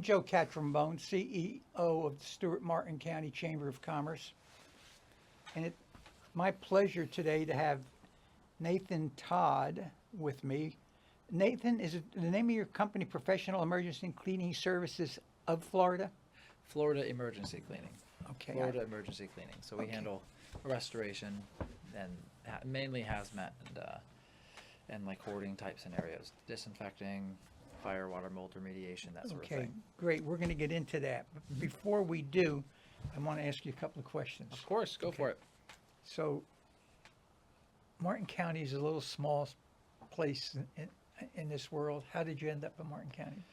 Joe Catrambone, CEO of the Stewart Martin County Chamber of Commerce. And it's my pleasure today to have Nathan Todd with me. Nathan, is it the name of your company, Professional Emergency Cleaning Services of Florida? Florida Emergency Cleaning. Okay. Florida Emergency Cleaning. So we Okay. handle restoration and mainly hazmat and like hoarding type scenarios, disinfecting, fire, water, mold remediation, that sort of Okay, thing. great. We're going to get into that. But before we do, I want to ask you a couple of questions. Of course, go Okay. for it. So, Martin County is a little small place in this world. How did you end up in Martin County?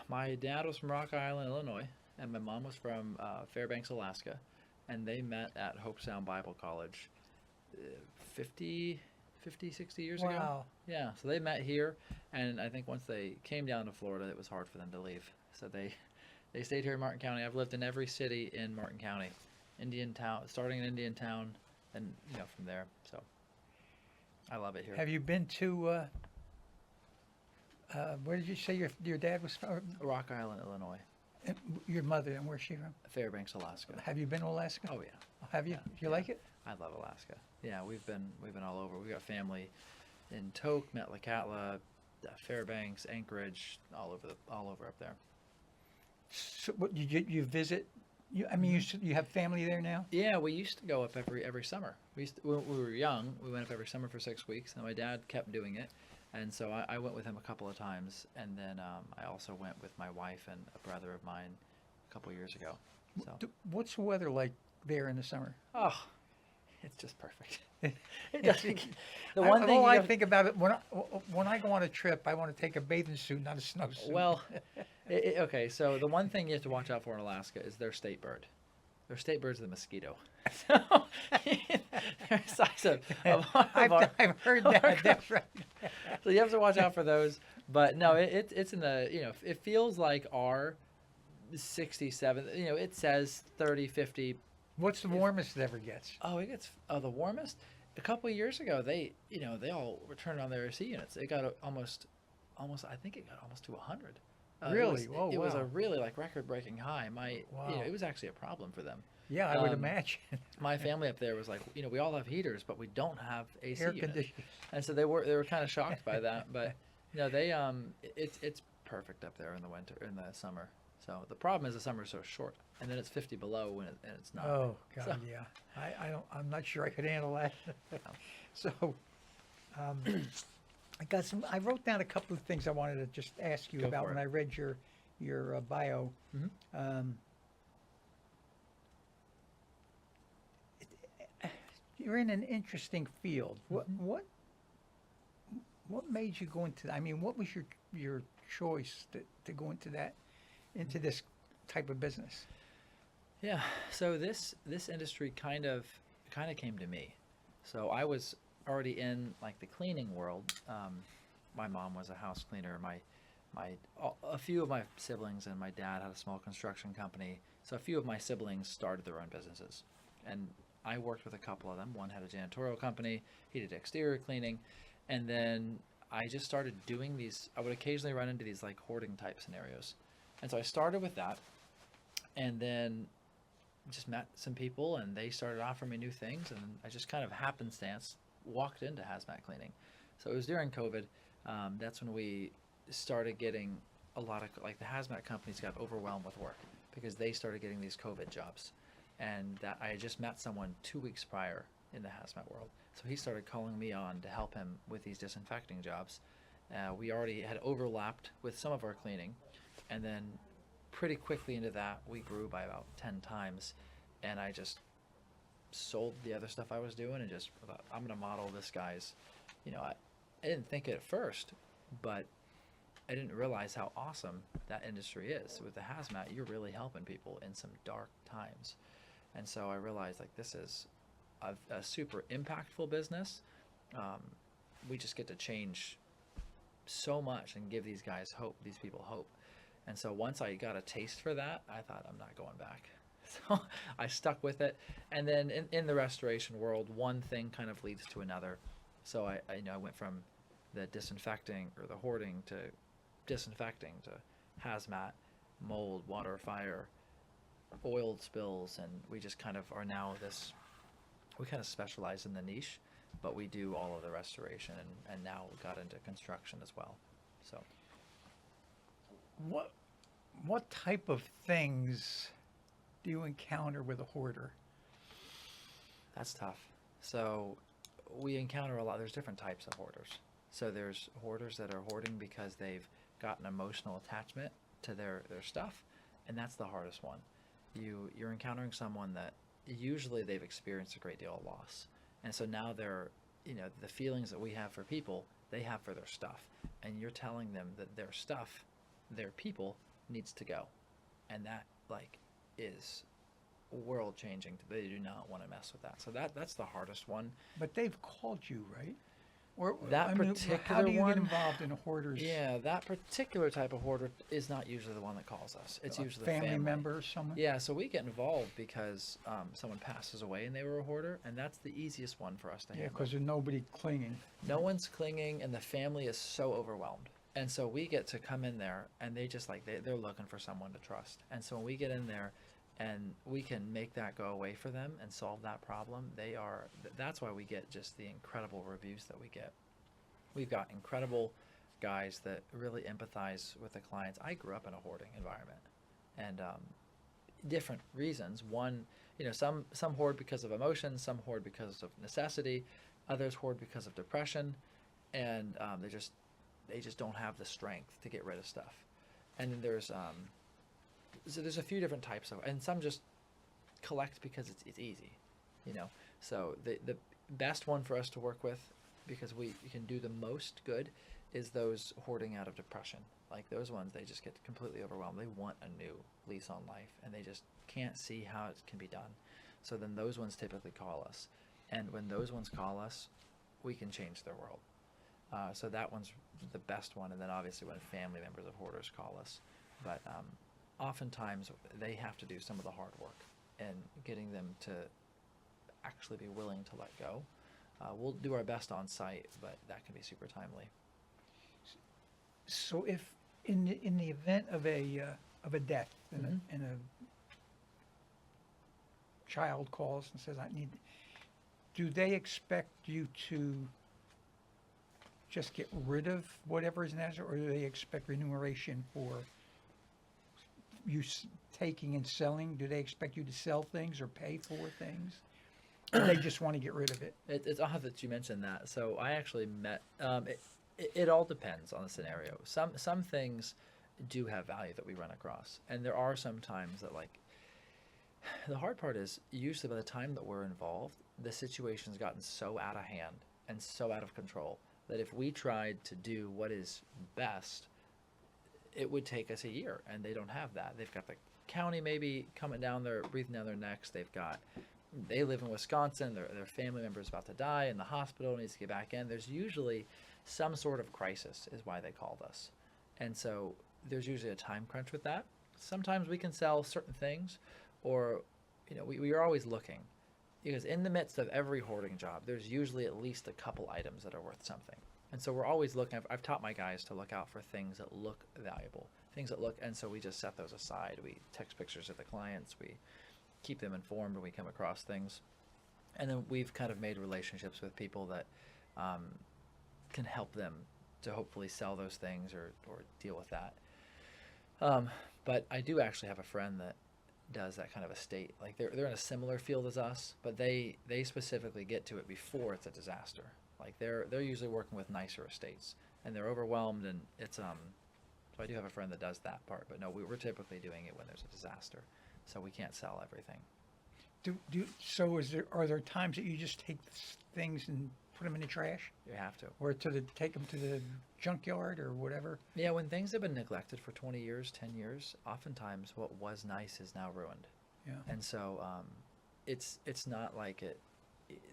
My dad was from Rock Island, Illinois, and my mom was from Fairbanks, Alaska, and they met at Hope Sound Bible College 50, 60 years ago. Wow. Yeah, so they met here, and I think once they came down to Florida, it was hard for them to leave. So they stayed here in Martin County. I've lived in every city in Martin County, starting in Indian Town, and from there. So I love it here. Have you been to, where did you say your dad was from? Rock Island, Illinois, Your mother, and where's she from? Fairbanks, Alaska. Have you been to Alaska? Oh yeah, Have you? yeah, You yeah. like it? I love Alaska. Yeah, we've been all over. We got family in Tok, Metlakatla, Fairbanks, Anchorage, all over up there. So, what, you visit? You have family there now? Yeah, we used to go up every summer. When we were young, we went up every summer for 6 weeks, and my dad kept doing it, and so I went with him a couple of times, and then I also went with my wife and a brother of mine a couple of years ago. So What's the weather like there in the summer? oh, it's just perfect. It doesn't- the one thing I you think about it when I go on a trip, I want to take a bathing suit, not a snowsuit. Well, okay, so the one thing you have to watch out for in Alaska is their state bird. Their state bird's the mosquito. So, they're the size of I've heard that. That's right. So you have to watch out for those. But no, it's in the, it feels like our 67, it says 30, 50. What's the warmest it ever gets? Oh, it gets the warmest. A couple of years ago, they all were turned on their AC units. It got almost, I think it got almost to 100. Really? It was wow. a really record-breaking high. Wow. It was actually a problem for them. Yeah, I would imagine. My family up there was like, we all have heaters, but we don't have AC Air units. conditioning. And so they were kind of shocked by that. But they it's perfect up there in the summer. So the problem is the summer is so short, and then it's 50 below and it's not. Oh God, So- yeah. I'm not sure I could handle that. So, I wrote down a couple of things I wanted to just ask you Go about for when it. I read your bio. Mhm. You're in an interesting field. Mm-hmm. What made you go into? I mean, what was your choice to go into this type of business? Yeah. So this industry kind of came to me. So I was already in like the cleaning world. My mom was a house cleaner. A few of my siblings and my dad had a small construction company. So a few of my siblings started their own businesses, and I worked with a couple of them. One had a janitorial company. He did exterior cleaning, and then I just started doing these. I would occasionally run into these like hoarding type scenarios, and so I started with that, and then just met some people, and they started offering me new things, and I just kind of happenstance walked into hazmat cleaning. So it was during COVID. That's when we started getting a lot of, like, the hazmat companies got overwhelmed with work because they started getting these COVID jobs. And that I had just met someone 2 weeks prior in the hazmat world. So he started calling me on to help him with these disinfecting jobs. We already had overlapped with some of our cleaning. And then pretty quickly into that, we grew by about 10 times. And I just sold the other stuff I was doing and just thought, I'm going to model this guy's, I didn't think it at first, but I didn't realize how awesome that industry is. With the hazmat, you're really helping people in some dark times. And so I realized, like, this is a super impactful business. We just get to change so much and give these guys hope, these people hope. And so once I got a taste for that, I thought, I'm not going back. So I stuck with it. And then in the restoration world, one thing kind of leads to another. So I went from the disinfecting or the hoarding to disinfecting to hazmat, mold, water, fire, oil spills, and we just kind of are now this. We kind of specialize in the niche, but we do all of the restoration, and now got into construction as well. So What type of things do you encounter with a hoarder? that's tough. So we encounter a lot. There's different types of hoarders. So there's hoarders that are hoarding because they've got an emotional attachment to their stuff, and that's the hardest one. You're encountering someone that usually they've experienced a great deal of loss, and so now they're, the feelings that we have for people, they have for their stuff, and you're telling them that their stuff, their people, needs to go, and that is world changing. They do not want to mess with that. So that's the hardest one. But they've called you, right? Or That how do particular you one, get involved in a hoarder's yeah, that particular type of hoarder is not usually the one that calls us. It's usually the family member or someone? Yeah, so we get involved because someone passes away and they were a hoarder, and that's the easiest one for us to Yeah, handle. because there's nobody clinging. No one's clinging, and the family is so overwhelmed. And so we get to come in there, and they just they're looking for someone to trust. And so when we get in there, and we can make that go away for them and solve that problem, that's why we get just the incredible reviews that we get. We've got incredible guys that really empathize with the clients. I grew up in a hoarding environment, and different reasons. One, some hoard because of emotion, some hoard because of necessity, others hoard because of depression, and they just don't have the strength to get rid of stuff. And then there's a few different types of, and some just collect because it's easy, So the best one for us to work with, because we can do the most good, is those hoarding out of depression. Like those ones, they just get completely overwhelmed. They want a new lease on life, and they just can't see how it can be done. So then those ones typically call us. And when those ones call us, we can change their world. So that one's the best one. And then obviously when family members of hoarders call us. But oftentimes they have to do some of the hard work and getting them to actually be willing to let go. We'll do our best on site, but that can be super timely. So if in the event of a death and a child calls and says, do they expect you to just get rid of whatever is necessary, or do they expect remuneration for you taking and selling? Do they expect you to sell things or pay for things? Or they just want to get rid of it? It's odd that you mentioned that. So I actually met. It all depends on the scenario. Some things do have value that we run across, and there are some times that the hard part is usually by the time that we're involved, the situation's gotten so out of hand and so out of control that if we tried to do what is best, it would take us a year, and they don't have that. They've got the county maybe coming down breathing down their necks. They live in Wisconsin. Their family member is about to die in the hospital, needs to get back in. There's usually some sort of crisis is why they called us. And so there's usually a time crunch with that. Sometimes we can sell certain things, or, we are always looking. Because in the midst of every hoarding job, there's usually at least a couple items that are worth something. And so we're always looking. I've taught my guys to look out for things that look valuable, and so we just set those aside. We text pictures of the clients. We keep them informed when we come across things. And then we've kind of made relationships with people that can help them to hopefully sell those things or deal with that. But I do actually have a friend that does that kind of estate. They're in a similar field as us, but they specifically get to it before it's a disaster. They're usually working with nicer estates, and they're overwhelmed, and it's so I do have a friend that does that part, but no, we're typically doing it when there's a disaster, so we can't sell everything. So are there times that you just take things and put them in the trash, You have to. or take them to the junkyard or whatever? Yeah, when things have been neglected for 20 years, 10 years, oftentimes what was nice is now ruined. Yeah. And so it's not like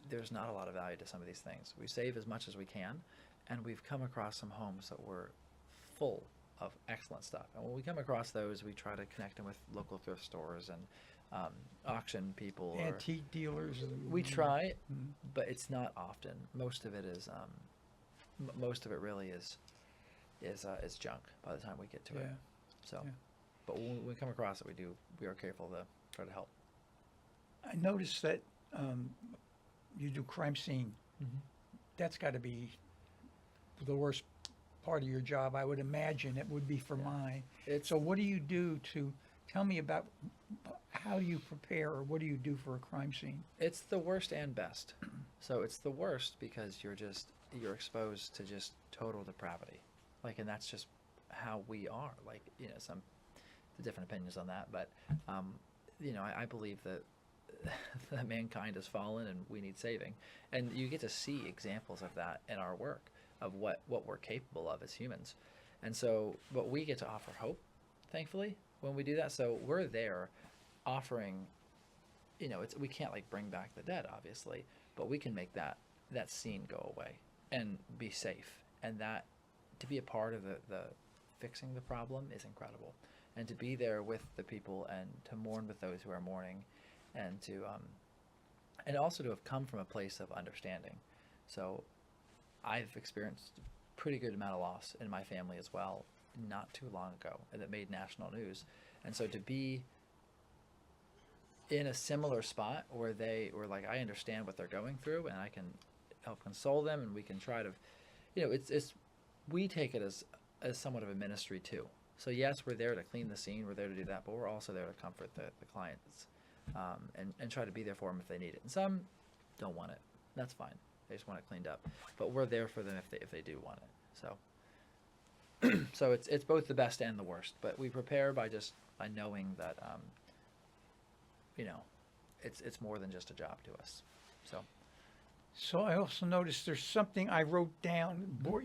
there's not a lot of value to some of these things. We save as much as we can, and we've come across some homes that were full of excellent stuff. And when we come across those, we try to connect them with local thrift stores and auction people. Antique dealers. We try, but it's not often. Most of it is, most of it really is junk by the time we get to it. So, Yeah. but when we come across it, we are careful to try to help. I noticed that you do crime scene. That's got to be the worst part of your job. I would imagine it would be for Yeah. mine. It's So what do you do to tell me about how you prepare, or what do you do for a crime scene? It's the worst and best. So it's the worst because you're exposed to just total depravity, like, and that's just how we are. Like, some different opinions on that, but I believe that that mankind has fallen and we need saving, and you get to see examples of that in our work of what we're capable of as humans, and so but we get to offer hope, thankfully, when we do that. So we're there offering. We can't like bring back the dead, obviously, but we can make that scene go away and be safe. And that to be a part of the fixing the problem is incredible. And to be there with the people and to mourn with those who are mourning, and to and also to have come from a place of understanding. So I've experienced a pretty good amount of loss in my family as well, not too long ago, and that made national news. And so to be in a similar spot where they were like, I understand what they're going through, and I can help console them, and we can try to, it's we take it as somewhat of a ministry too. So yes, we're there to clean the scene, we're there to do that, but we're also there to comfort the clients, and try to be there for them if they need it. And some don't want it. That's fine. They just want it cleaned up. But we're there for them if they do want it. So so it's both the best and the worst. But we prepare by knowing that it's more than just a job to us. So I also noticed there's something I wrote down. What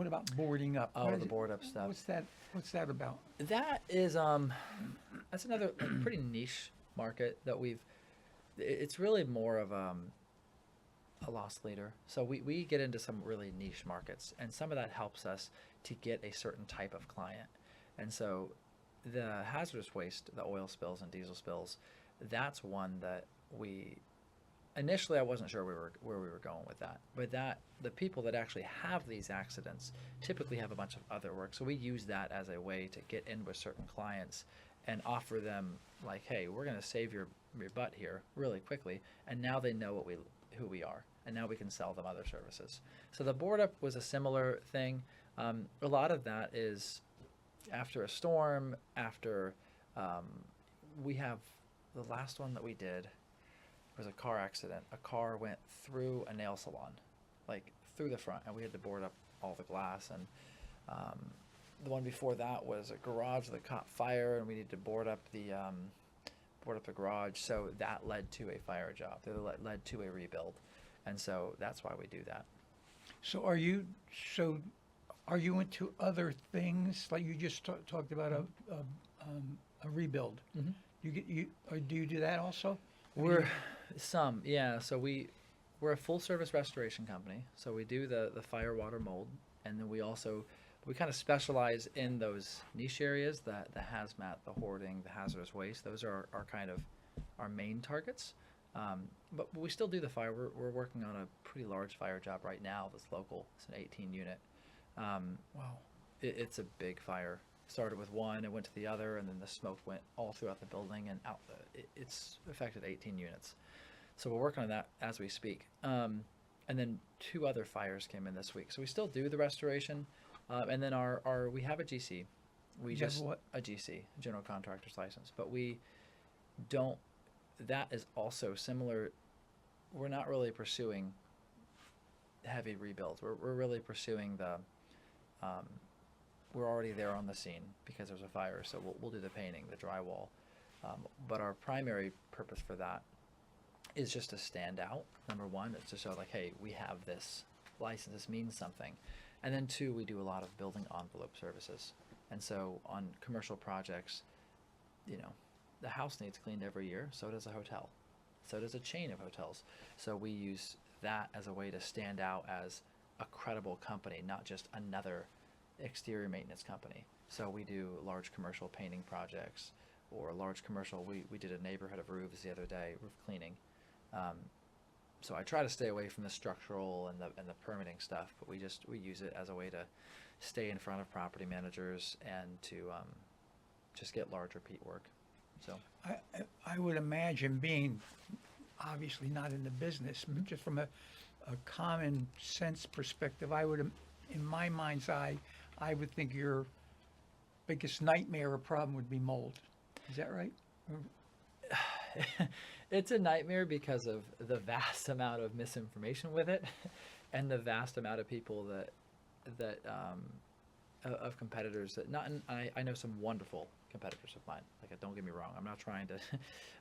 about boarding up? Oh, What is the it? board up stuff. What's that about? That is that's another like, pretty niche market that it's really more of a loss leader. So we get into some really niche markets, and some of that helps us to get a certain type of client. And so the hazardous waste, the oil spills and diesel spills, that's one that initially I wasn't sure where we were going with that, but the people that actually have these accidents typically have a bunch of other work. So we use that as a way to get in with certain clients and offer them like, hey, we're going to save your butt here really quickly, and now they know who we are, and now we can sell them other services. So the board up was a similar thing. A lot of that is after a storm, after we have the last one that we did was a car accident. A car went through a nail salon, like through the front, and we had to board up all the glass. And the one before that was a garage that caught fire, and we needed to board up the garage. So that led to a fire job. That led to a rebuild, and so that's why we do that. So are you into other things, like you just talked about a rebuild? Mm-hmm. Do you do that also? We're yeah. So we're a full service restoration company. So we do the fire, water, mold, and then we kind of specialize in those niche areas, the hazmat, the hoarding, the hazardous waste. Those are our kind of our main targets. But we still do the fire. We're working on a pretty large fire job right now that's local. It's an 18 unit. Wow. It's a big fire. Started with one, it went to the other, and then the smoke went all throughout the building and out. It's affected 18 units. So we're working on that as we speak. And then 2 other fires came in this week. So we still do the restoration. And then we have a GC. A GC, general contractor's license. But we don't, that is also similar. We're not really pursuing heavy rebuilds. We're really pursuing we're already there on the scene because there's a fire, so we'll do the painting, the drywall. But our primary purpose for that is just to stand out. Number one, it's to show like, hey, we have this license, this means something. And then 2, we do a lot of building envelope services. And so on commercial projects, the house needs cleaned every year, so does a hotel. So does a chain of hotels. So we use that as a way to stand out as a credible company, not just another exterior maintenance company. So we do large commercial painting projects, or large commercial, we did a neighborhood of roofs the other day, roof cleaning. So I try to stay away from the structural and the permitting stuff, but we use it as a way to stay in front of property managers and to just get large repeat work. So I would imagine, being obviously not in the business, just from a common sense perspective, in my mind's eye, I would think your biggest nightmare or problem would be mold. Is that right? it's a nightmare because of the vast amount of misinformation with it, and the vast amount of people that of competitors that not. And I know some wonderful competitors of mine. Like, don't get me wrong, I'm not trying to,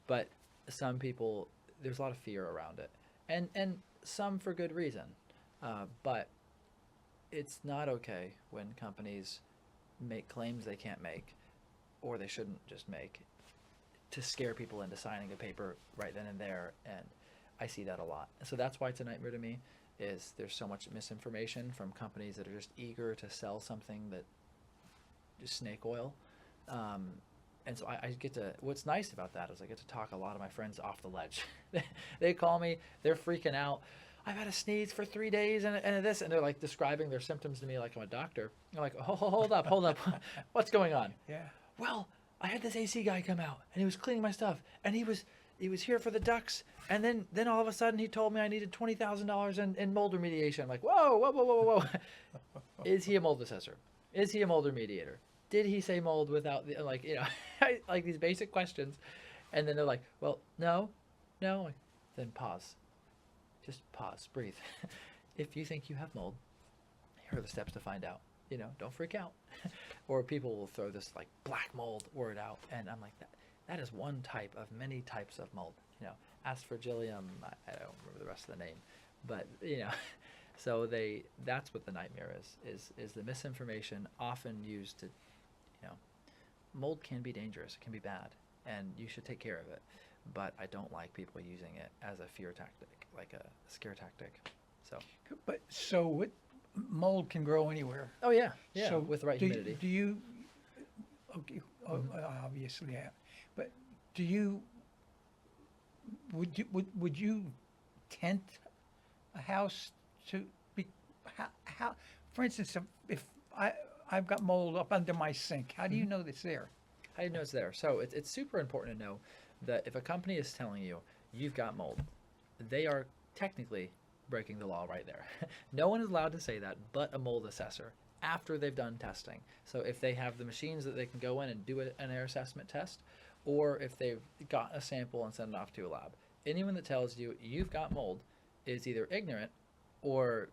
but some people, there's a lot of fear around it, and some for good reason, but it's not okay when companies make claims they can't make, or they shouldn't just make, to scare people into signing a paper right then and there. And I see that a lot. So that's why it's a nightmare to me, is there's so much misinformation from companies that are just eager to sell something that is snake oil. And so I get to, what's nice about that is I get to talk a lot of my friends off the ledge. They call me, they're freaking out. I've had a sneeze for 3 days and this, and they're like describing their symptoms to me like I'm a doctor. I'm like, oh, hold up. What's going on? Yeah. Well, I had this AC guy come out and he was cleaning my stuff, and he was here for the ducks, and then all of a sudden he told me I needed $20,000 in mold remediation. I'm like, whoa. Is he a mold assessor? Is he a mold remediator? Did he say mold without the, like, like these basic questions. And then they're like, well, no. Then pause. Just pause, breathe. If you think you have mold, here are the steps to find out. Don't freak out. Or people will throw this like black mold word out, and I'm like, that is one type of many types of mold. Aspergillium, I don't remember the rest of the name, but so that's what the nightmare is the misinformation often used to, mold can be dangerous, it can be bad, and you should take care of it. But I don't like people using it as a fear tactic, like a scare tactic. So What mold can grow anywhere. Oh yeah, So with the right humidity. Do you? Okay, obviously, yeah. But do you? Would you tent a house to be? How? For instance, if I've got mold up under my sink, how do you know that's there? How do you know it's there? So it's super important to know that if a company is telling you you've got mold, they are technically breaking the law right there. No one is allowed to say that but a mold assessor after they've done testing. So if they have the machines that they can go in and do an air assessment test, or if they've got a sample and send it off to a lab, anyone that tells you you've got mold is either ignorant or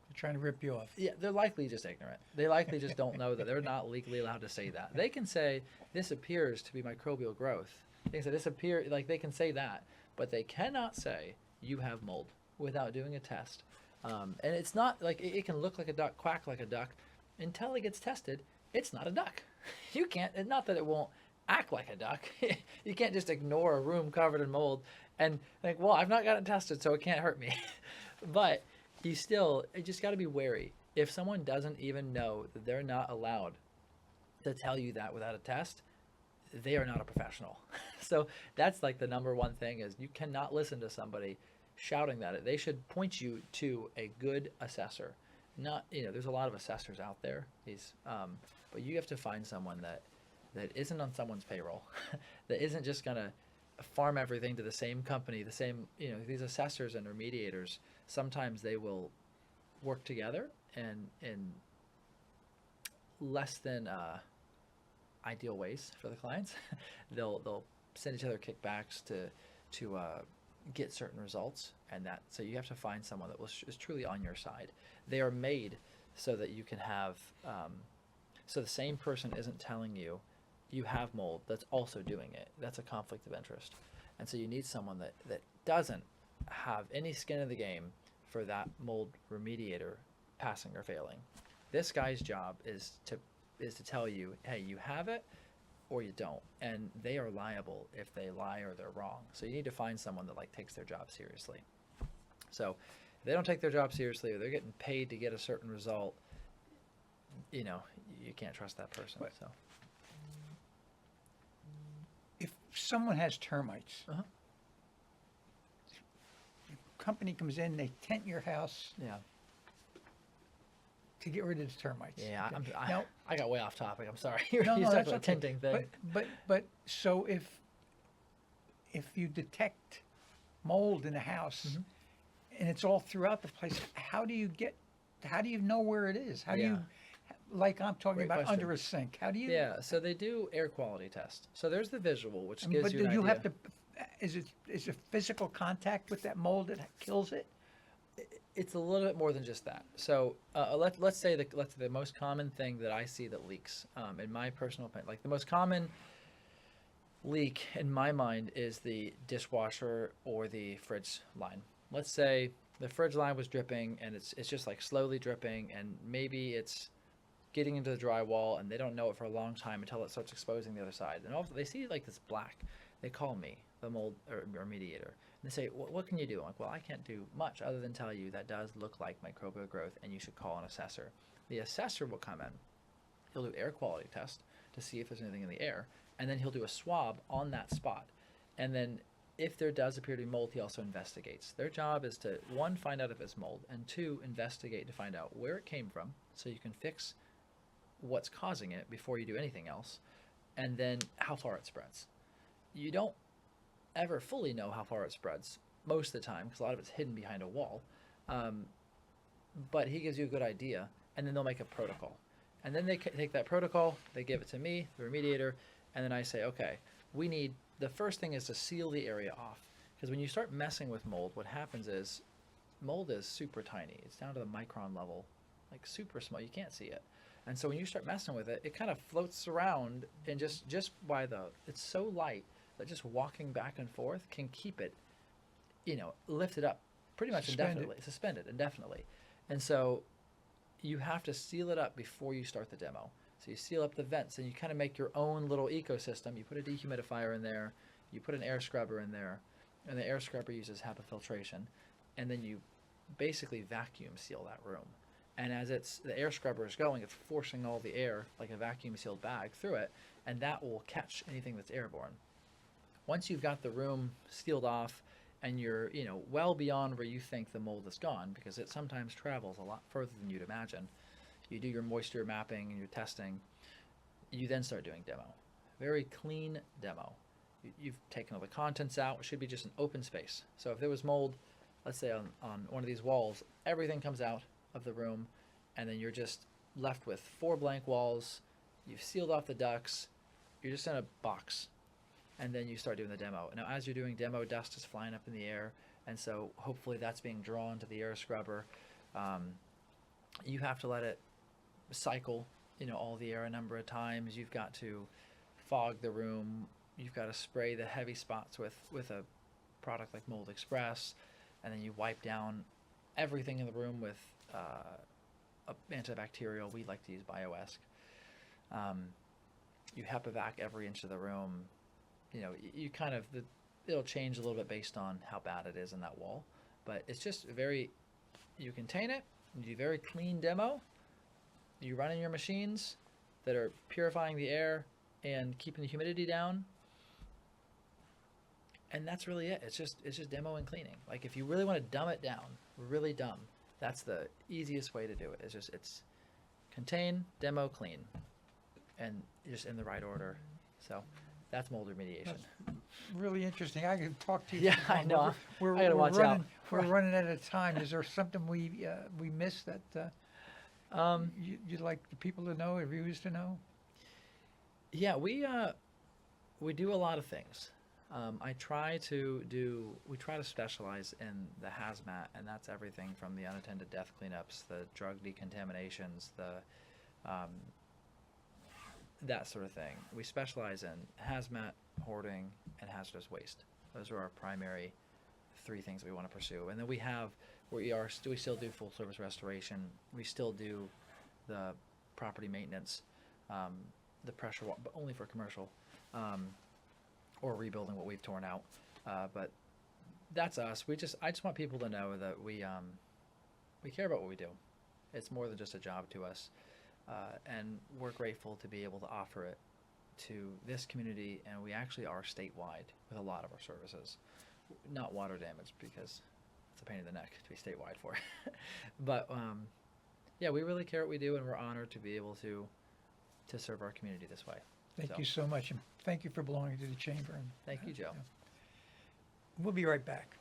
They're trying to rip you off. yeah, they're likely just ignorant. They likely just don't know that they're not legally allowed to say that. They can say this appears to be microbial growth. They can say they can say that, but they cannot say you have mold without doing a test. And it's not like it can look like a duck, quack like a duck. Until it gets tested, it's not a duck. You can't, not that it won't act like a duck. You can't just ignore a room covered in mold and think, well, I've not got it tested, so it can't hurt me. But you just got to be wary. If someone doesn't even know that they're not allowed to tell you that without a test, they are not a professional. So that's like the number one thing, is you cannot listen to somebody shouting that. They should point you to a good assessor. Not, there's a lot of assessors out there. But you have to find someone that isn't on someone's payroll, that isn't just gonna farm everything to the same company, the same, these assessors and remediators, sometimes they will work together and in less than ideal ways for the clients. They'll send each other kickbacks to get certain results, and so you have to find someone that is truly on your side. They are made so that you can have so the same person isn't telling you you have mold that's also doing it. That's a conflict of interest. And so you need someone that doesn't have any skin in the game for that mold remediator passing or failing. This guy's job is to tell you, hey, you have it or you don't, and they are liable if they lie or they're wrong. So you need to find someone that takes their job seriously. So if they don't take their job seriously, or they're getting paid to get a certain result, you can't trust that person. But so if someone has termites, company comes in, they tent your house Yeah. to get rid of the termites. Yeah. Okay. I, Now, I got way off topic. I'm sorry. You no, no, talked that's about okay. tinting thing. But so if you detect mold in a house Mhm. and it's all throughout the place, how do you know where it is? How do you, like I'm talking Great about question. under a sink? How do you? Yeah. So they do air quality test. So there's the visual, which gives But you do an you idea. have to? Is it physical contact with that mold that kills it? It's a little bit more than just that. So let's say the most common thing that I see that leaks, in my personal opinion, like the most common leak in my mind is the dishwasher or the fridge line. Let's say the fridge line was dripping and it's just like slowly dripping, and maybe it's getting into the drywall and they don't know it for a long time until it starts exposing the other side. And also they see like this black. They call me the mold or mediator. And they say, what can you do? I'm like, well, I can't do much other than tell you that does look like microbial growth and you should call an assessor. The assessor will come in. He'll do air quality test to see if there's anything in the air. And then he'll do a swab on that spot. And then if there does appear to be mold, he also investigates. Their job is to, one, find out if it's mold, and two, investigate to find out where it came from so you can fix what's causing it before you do anything else, and then how far it spreads. You don't ever fully know how far it spreads most of the time because a lot of it's hidden behind a wall, but he gives you a good idea, and then they'll make a protocol. And then they take that protocol, they give it to me, the remediator, and then I say, okay, the first thing is to seal the area off. Because when you start messing with mold, what happens is mold is super tiny. It's down to the micron level, like super small. You can't see it. And so when you start messing with it, it kind of floats around, and just by it's so light that just walking back and forth can keep it, lifted up pretty much suspended indefinitely. And so you have to seal it up before you start the demo. So you seal up the vents and you kind of make your own little ecosystem. You put a dehumidifier in there, you put an air scrubber in there, and the air scrubber uses HEPA filtration. And then you basically vacuum seal that room. And as the air scrubber is going, it's forcing all the air, like a vacuum sealed bag, through it, and that will catch anything that's airborne. Once you've got the room sealed off and you're, well beyond where you think the mold is gone, because it sometimes travels a lot further than you'd imagine, you do your moisture mapping and your testing, you then start doing demo. Very clean demo. You've taken all the contents out. It should be just an open space. So if there was mold, let's say on one of these walls, everything comes out of the room, and then you're just left with 4 blank walls. You've sealed off the ducts. You're just in a box, and then you start doing the demo. Now, as you're doing demo, dust is flying up in the air, and so hopefully that's being drawn to the air scrubber. You have to let it cycle, all the air a number of times. You've got to fog the room. You've got to spray the heavy spots with a product like Mold Express, and then you wipe down everything in the room with antibacterial. We like to use BioEsk. You HEPA-vac every inch of the room. You kind of, it'll change a little bit based on how bad it is in that wall, but it's just you contain it, you do very clean demo, you run in your machines that are purifying the air and keeping the humidity down, and that's really it. It's just demo and cleaning. Like if you really want to dumb it down, really dumb, that's the easiest way to do it. It's contain, demo, clean, and just in the right order. So that's mold remediation. That's really interesting. I could talk to you. Yeah, for I know. We're I gotta watch out. running. We're running out of time. Is there something we missed that you'd like the people to know, or viewers to know? Yeah, we do a lot of things. We try to specialize in the hazmat, and that's everything from the unattended death cleanups, the drug decontaminations, that sort of thing. We specialize in hazmat, hoarding, and hazardous waste. Those are our primary 3 things we want to pursue. And then we still do full service restoration. We still do the property maintenance, the pressure, but only for commercial, or rebuilding what we've torn out. But that's us. I just want people to know that we care about what we do. It's more than just a job to us. And we're grateful to be able to offer it to this community, and we actually are statewide with a lot of our services. Not water damage, because it's a pain in the neck to be statewide for. But yeah, we really care what we do, and we're honored to be able to serve our community this way. Thank So, you so much, and thank you for belonging to the chamber. And, Thank you, Joe. We'll be right back.